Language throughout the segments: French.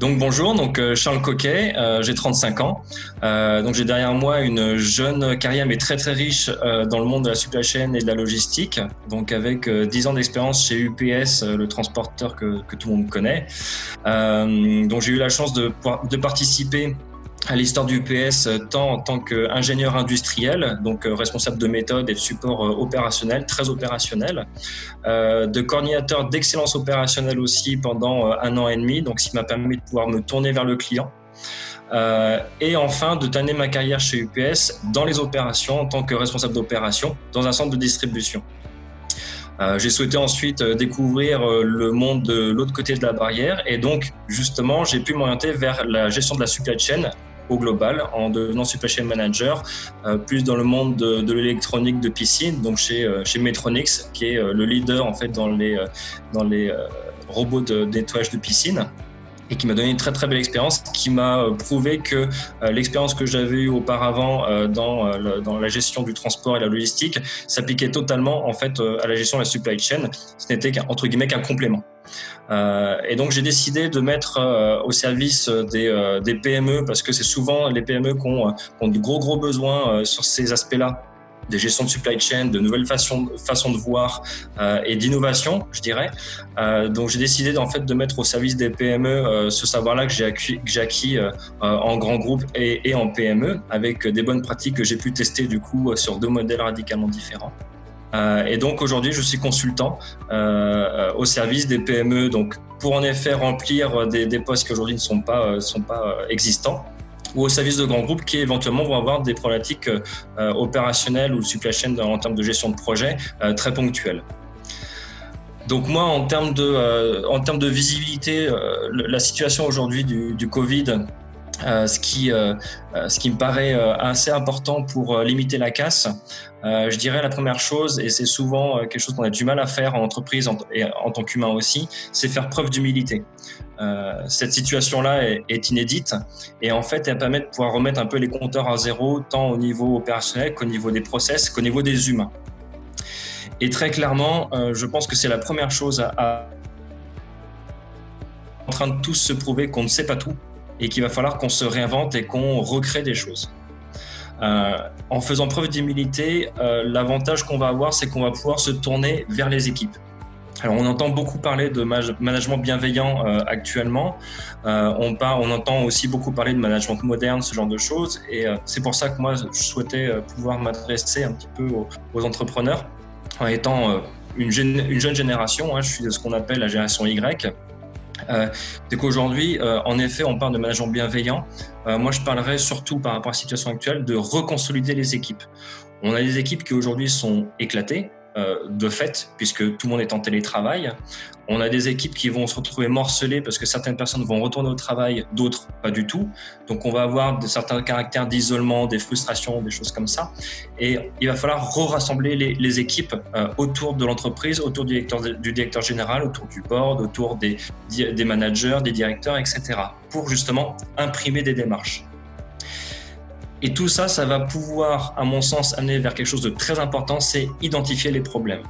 Donc bonjour, Charles Coquet, j'ai 35 ans. Donc j'ai derrière moi une jeune carrière mais très très riche dans le monde de la supply chain et de la logistique. Donc avec 10 ans d'expérience chez UPS, le transporteur que tout le monde connaît. Donc j'ai eu la chance de participer à l'histoire du UPS tant en tant qu'ingénieur industriel, donc responsable de méthode et de support opérationnel, très opérationnel, de coordinateur d'excellence opérationnelle aussi pendant 1 an et demi, donc ce qui m'a permis de pouvoir me tourner vers le client. Et enfin de terminer ma carrière chez UPS dans les opérations en tant que responsable d'opération dans un centre de distribution. J'ai souhaité ensuite découvrir le monde de l'autre côté de la barrière et donc justement j'ai pu m'orienter vers la gestion de la supply chain au global en devenant supply chain manager, plus dans le monde de l'électronique de piscine, donc chez Metronix qui est le leader en fait dans les robots de nettoyage de piscine. Et qui m'a donné une très très belle expérience, qui m'a prouvé que l'expérience que j'avais eue auparavant dans la gestion du transport et la logistique s'appliquait totalement en fait à la gestion de la supply chain. Ce n'était entre guillemets qu'un complément. Et donc j'ai décidé de mettre au service des PME, parce que c'est souvent les PME qui ont de gros besoins sur ces aspects-là, des gestions de supply chain, de nouvelles façons de voir et d'innovation, je dirais. Donc j'ai décidé en fait de mettre au service des PME ce savoir-là que j'ai acquis en grand groupe et en PME, avec des bonnes pratiques que j'ai pu tester du coup sur 2 modèles radicalement différents. Et donc aujourd'hui je suis consultant au service des PME, donc pour en effet remplir des postes qui aujourd'hui ne sont pas existants, ou au service de grands groupes qui éventuellement vont avoir des problématiques opérationnelles ou de supply chain en termes de gestion de projet très ponctuelles. Donc moi, en termes de visibilité, la situation aujourd'hui du Covid, ce qui me paraît assez important pour limiter la casse, je dirais la première chose, et c'est souvent quelque chose qu'on a du mal à faire en entreprise et en tant qu'humain aussi, c'est faire preuve d'humilité. Cette situation-là est inédite et en fait elle permet de pouvoir remettre un peu les compteurs à zéro, tant au niveau opérationnel qu'au niveau des process, qu'au niveau des humains. Et très clairement, je pense que c'est la première chose en train de tous se prouver qu'on ne sait pas tout et qu'il va falloir qu'on se réinvente et qu'on recrée des choses. En faisant preuve d'humilité, l'avantage qu'on va avoir, c'est qu'on va pouvoir se tourner vers les équipes. Alors, on entend beaucoup parler de management bienveillant actuellement. On entend aussi beaucoup parler de management moderne, ce genre de choses. Et c'est pour ça que moi, je souhaitais pouvoir m'adresser un petit peu aux entrepreneurs en étant une jeune génération. Je suis de ce qu'on appelle la génération Y. C'est qu'aujourd'hui, en effet, on parle de management bienveillant. Moi, je parlerais surtout par rapport à la situation actuelle de reconsolider les équipes. On a des équipes qui aujourd'hui sont éclatées, de fait, puisque tout le monde est en télétravail. On a des équipes qui vont se retrouver morcelées parce que certaines personnes vont retourner au travail, d'autres pas du tout. Donc on va avoir certains caractères d'isolement, des frustrations, des choses comme ça. Et il va falloir rassembler les équipes autour de l'entreprise, autour du directeur général, autour du board, autour des managers, des directeurs, etc. pour justement imprimer des démarches. Et tout ça, ça va pouvoir, à mon sens, amener vers quelque chose de très important, c'est identifier les problèmes.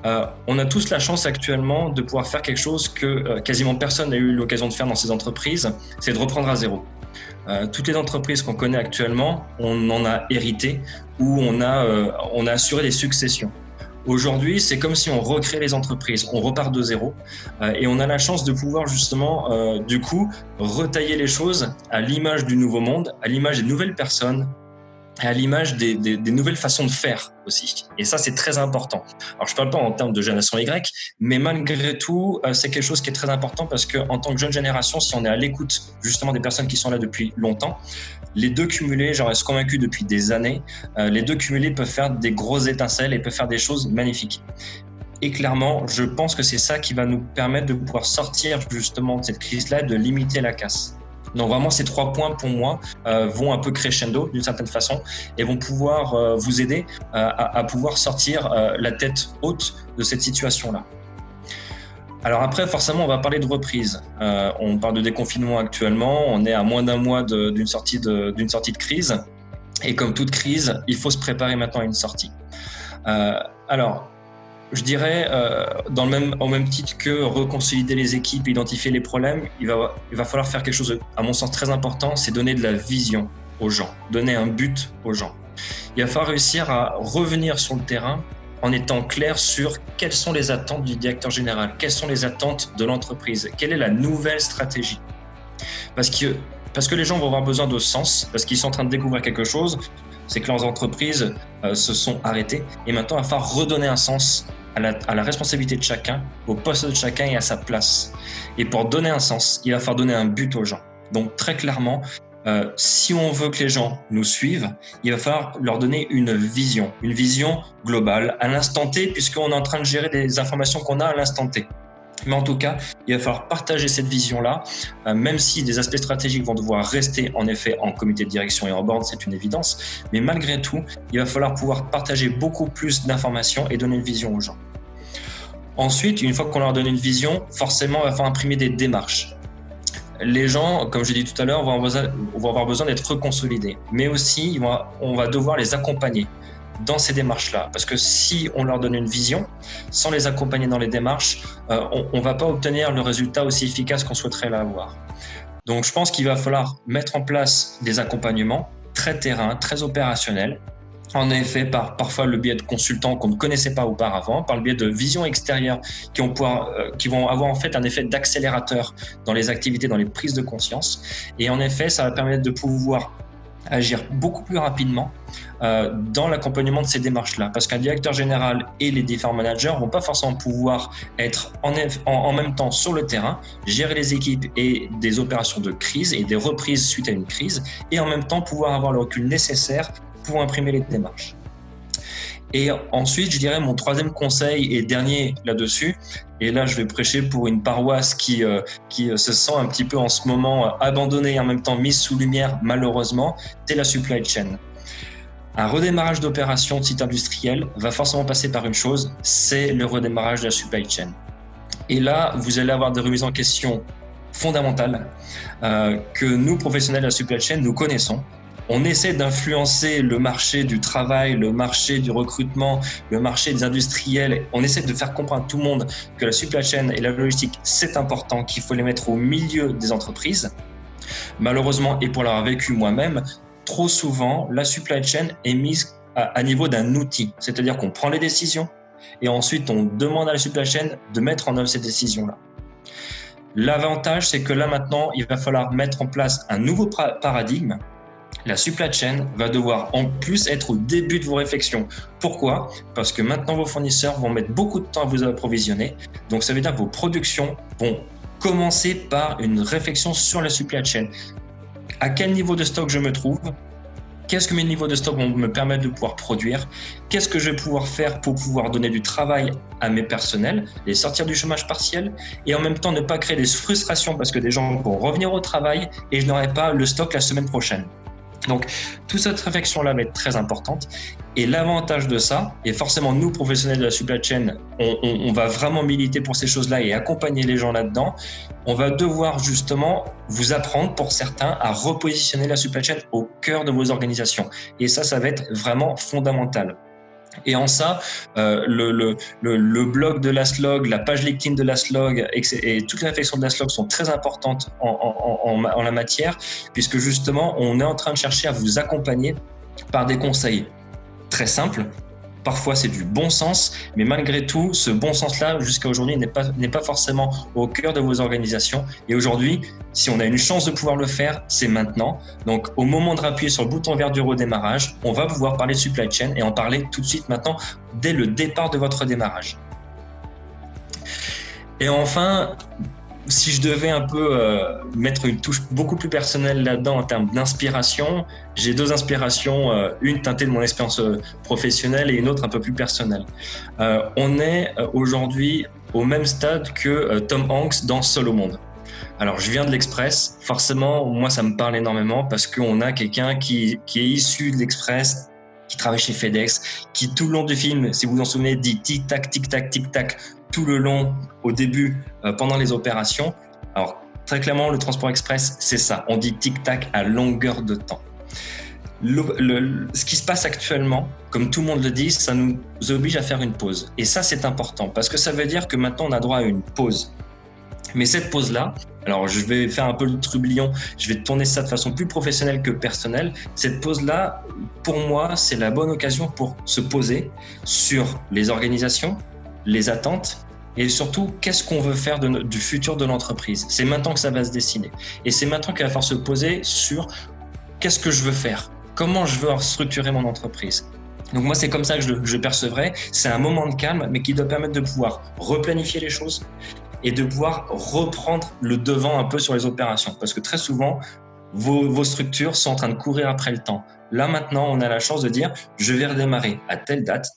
On a tous la chance actuellement de pouvoir faire quelque chose que quasiment personne n'a eu l'occasion de faire dans ces entreprises, c'est de reprendre à zéro. Toutes les entreprises qu'on connaît actuellement, on en a hérité ou on a assuré des successions. Aujourd'hui, c'est comme si on recrée les entreprises, on repart de zéro et on a la chance de pouvoir justement, du coup, retailler les choses à l'image du nouveau monde, à l'image des nouvelles personnes, à l'image des nouvelles façons de faire aussi. Et ça, c'est très important. Alors, je ne parle pas en termes de génération Y, mais malgré tout, c'est quelque chose qui est très important parce qu'en tant que jeune génération, si on est à l'écoute justement des personnes qui sont là depuis longtemps, les deux cumulés, j'en reste convaincu depuis des années, les deux cumulés peuvent faire des grosses étincelles et peuvent faire des choses magnifiques. Et clairement, je pense que c'est ça qui va nous permettre de pouvoir sortir justement de cette crise-là, de limiter la casse. Donc vraiment, ces 3 points pour moi vont un peu crescendo d'une certaine façon et vont pouvoir vous aider à pouvoir sortir la tête haute de cette situation-là. Alors après, forcément, on va parler de reprise. On parle de déconfinement actuellement, on est à moins d'1 mois d'une sortie de crise. Et comme toute crise, il faut se préparer maintenant à une sortie. Alors, Je dirais, au même titre que reconsolider les équipes, identifier les problèmes, il va falloir faire quelque chose, à mon sens, très important, c'est donner de la vision aux gens, donner un but aux gens. Il va falloir réussir à revenir sur le terrain en étant clair sur quelles sont les attentes du directeur général, quelles sont les attentes de l'entreprise, quelle est la nouvelle stratégie. Parce que les gens vont avoir besoin de sens, parce qu'ils sont en train de découvrir quelque chose, c'est que leurs entreprises se sont arrêtées. Et maintenant, il va falloir redonner un sens à la responsabilité de chacun, au poste de chacun et à sa place. Et pour donner un sens, il va falloir donner un but aux gens. Donc très clairement, si on veut que les gens nous suivent, il va falloir leur donner une vision globale à l'instant T, puisqu'on est en train de gérer des informations qu'on a à l'instant T. Mais en tout cas, il va falloir partager cette vision-là, même si des aspects stratégiques vont devoir rester en effet en comité de direction et en board, c'est une évidence. Mais malgré tout, il va falloir pouvoir partager beaucoup plus d'informations et donner une vision aux gens. Ensuite, une fois qu'on leur donne une vision, forcément, il va falloir imprimer des démarches. Les gens, comme je l'ai dit tout à l'heure, vont avoir besoin d'être reconsolidés. Mais aussi, on va devoir les accompagner dans ces démarches-là. Parce que si on leur donne une vision, sans les accompagner dans les démarches, on ne va pas obtenir le résultat aussi efficace qu'on souhaiterait l'avoir. Donc je pense qu'il va falloir mettre en place des accompagnements très terrain, très opérationnels. En effet, parfois le biais de consultants qu'on ne connaissait pas auparavant, par le biais de visions extérieures qui vont avoir en fait un effet d'accélérateur dans les activités, dans les prises de conscience. Et en effet, ça va permettre de pouvoir agir beaucoup plus rapidement dans l'accompagnement de ces démarches-là. Parce qu'un directeur général et les différents managers ne vont pas forcément pouvoir être en même temps sur le terrain, gérer les équipes et des opérations de crise et des reprises suite à une crise, et en même temps pouvoir avoir le recul nécessaire pour imprimer les démarches. Et ensuite, je dirais mon troisième conseil et dernier là-dessus, et là je vais prêcher pour une paroisse qui se sent un petit peu en ce moment abandonnée et en même temps mise sous lumière malheureusement, c'est la supply chain. Un redémarrage d'opération de site industriel va forcément passer par une chose, c'est le redémarrage de la supply chain. Et là, vous allez avoir des remises en question fondamentales que nous, professionnels de la supply chain, nous connaissons. On essaie d'influencer le marché du travail, le marché du recrutement, le marché des industriels. On essaie de faire comprendre à tout le monde que la supply chain et la logistique, c'est important, qu'il faut les mettre au milieu des entreprises. Malheureusement, et pour l'avoir vécu moi-même, trop souvent, la supply chain est mise à niveau d'un outil. C'est-à-dire qu'on prend les décisions et ensuite on demande à la supply chain de mettre en œuvre ces décisions-là. L'avantage, c'est que là maintenant, il va falloir mettre en place un nouveau paradigme. La supply chain va devoir en plus être au début de vos réflexions. Pourquoi ? Parce que maintenant vos fournisseurs vont mettre beaucoup de temps à vous approvisionner. Donc ça veut dire que vos productions vont commencer par une réflexion sur la supply chain. À quel niveau de stock je me trouve ? Qu'est-ce que mes niveaux de stock vont me permettre de pouvoir produire ? Qu'est-ce que je vais pouvoir faire pour pouvoir donner du travail à mes personnels, les sortir du chômage partiel et en même temps ne pas créer des frustrations parce que des gens vont revenir au travail et je n'aurai pas le stock la semaine prochaine. Donc, toute cette réflexion-là va être très importante. Et l'avantage de ça, et forcément nous, professionnels de la supply chain, on va vraiment militer pour ces choses-là et accompagner les gens là-dedans. On va devoir justement vous apprendre, pour certains, à repositionner la supply chain au cœur de vos organisations. Et ça va être vraiment fondamental. Et en ça, le blog de Lastlog, la page LinkedIn de Lastlog et toute la réflexion de Lastlog sont très importantes en la matière, puisque justement, on est en train de chercher à vous accompagner par des conseils très simples. Parfois, c'est du bon sens, mais malgré tout, ce bon sens-là, jusqu'à aujourd'hui, n'est pas forcément au cœur de vos organisations. Et aujourd'hui, si on a une chance de pouvoir le faire, c'est maintenant. Donc, au moment de appuyer sur le bouton vert du redémarrage, on va pouvoir parler de supply chain et en parler tout de suite maintenant, dès le départ de votre démarrage. Et enfin, si je devais un peu mettre une touche beaucoup plus personnelle là-dedans en termes d'inspiration, j'ai deux inspirations, une teintée de mon expérience professionnelle et une autre un peu plus personnelle. On est aujourd'hui au même stade que Tom Hanks dans Seul au monde. Alors, je viens de l'Express, forcément, moi ça me parle énormément parce qu'on a quelqu'un qui est issu de l'Express, qui travaille chez FedEx, qui tout le long du film, si vous vous en souvenez, dit tic-tac, tic-tac, tic-tac, tout le long, au début, pendant les opérations. Alors, très clairement, le transport express, c'est ça. On dit tic-tac à longueur de temps. Ce qui se passe actuellement, comme tout le monde le dit, ça nous oblige à faire une pause. Et ça, c'est important parce que ça veut dire que maintenant, on a droit à une pause. Mais cette pause-là, alors je vais faire un peu le trublion, je vais tourner ça de façon plus professionnelle que personnelle. Cette pause-là, pour moi, c'est la bonne occasion pour se poser sur les organisations, les attentes et surtout, qu'est-ce qu'on veut faire du futur de l'entreprise. C'est maintenant que ça va se dessiner. Et c'est maintenant qu'il va falloir se poser sur qu'est-ce que je veux faire, comment je veux structurer mon entreprise. Donc moi, c'est comme ça que je percevrai. C'est un moment de calme, mais qui doit permettre de pouvoir replanifier les choses et de pouvoir reprendre le devant un peu sur les opérations. Parce que très souvent, vos structures sont en train de courir après le temps. Là, maintenant, on a la chance de dire, je vais redémarrer à telle date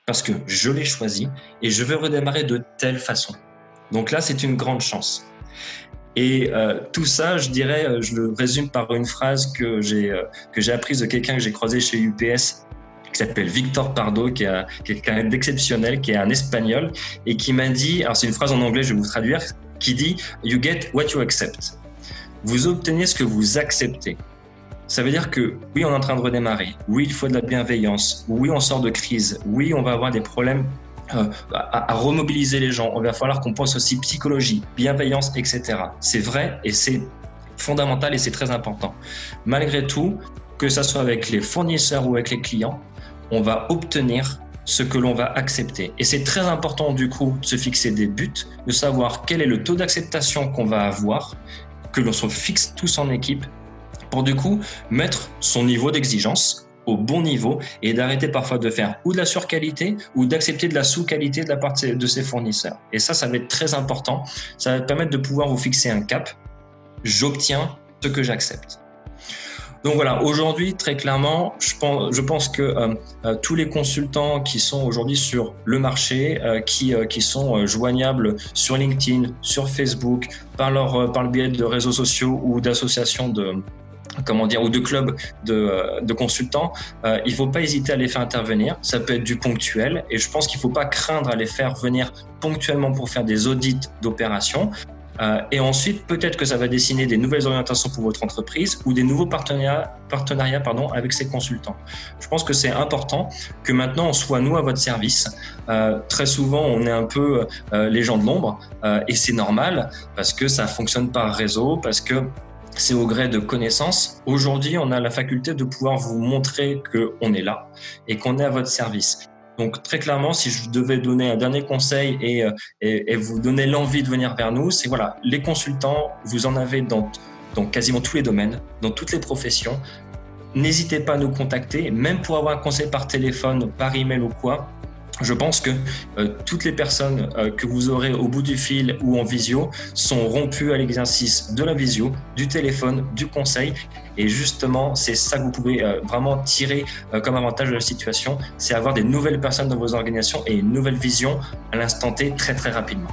parce que je l'ai choisi et je veux redémarrer de telle façon. Donc là, c'est une grande chance. Et tout ça, je dirais, je le résume par une phrase que j'ai apprise de quelqu'un que j'ai croisé chez UPS, qui s'appelle Victor Pardo, qui est quelqu'un d'exceptionnel, qui est un Espagnol, et qui m'a dit, alors c'est une phrase en anglais, je vais vous traduire, qui dit « You get what you accept ». Vous obtenez ce que vous acceptez. Ça veut dire que oui, on est en train de redémarrer, oui, il faut de la bienveillance, oui, on sort de crise, oui, on va avoir des problèmes à remobiliser les gens, il va falloir qu'on pense aussi psychologie, bienveillance, etc. C'est vrai et c'est fondamental et c'est très important. Malgré tout, que ça soit avec les fournisseurs ou avec les clients, on va obtenir ce que l'on va accepter. Et c'est très important du coup de se fixer des buts, de savoir quel est le taux d'acceptation qu'on va avoir, que l'on se fixe tous en équipe pour du coup mettre son niveau d'exigence au bon niveau et d'arrêter parfois de faire ou de la surqualité ou d'accepter de la sous-qualité de la part de ses fournisseurs. Et ça va être très important. Ça va permettre de pouvoir vous fixer un cap. J'obtiens ce que j'accepte. Donc voilà, aujourd'hui, très clairement, je pense que tous les consultants qui sont aujourd'hui sur le marché, qui sont joignables sur LinkedIn, sur Facebook, par le biais de réseaux sociaux ou d'associations ou de clubs de consultants, il ne faut pas hésiter à les faire intervenir. Ça peut être du ponctuel et je pense qu'il ne faut pas craindre à les faire venir ponctuellement pour faire des audits d'opérations. Et ensuite, peut-être que ça va dessiner des nouvelles orientations pour votre entreprise ou des nouveaux partenariats avec ces consultants. Je pense que c'est important que maintenant on soit nous à votre service. Très souvent, on est un peu les gens de l'ombre et c'est normal parce que ça fonctionne par réseau, parce que c'est au gré de connaissances. Aujourd'hui, on a la faculté de pouvoir vous montrer qu'on est là et qu'on est à votre service. Donc très clairement, si je devais donner un dernier conseil et vous donner l'envie de venir vers nous, c'est voilà, les consultants, vous en avez dans quasiment tous les domaines, dans toutes les professions. N'hésitez pas à nous contacter, même pour avoir un conseil par téléphone, par email ou quoi. Je pense que toutes les personnes que vous aurez au bout du fil ou en visio sont rompues à l'exercice de la visio, du téléphone, du conseil. Et justement, c'est ça que vous pouvez vraiment tirer comme avantage de la situation, c'est avoir des nouvelles personnes dans vos organisations et une nouvelle vision à l'instant T très très rapidement.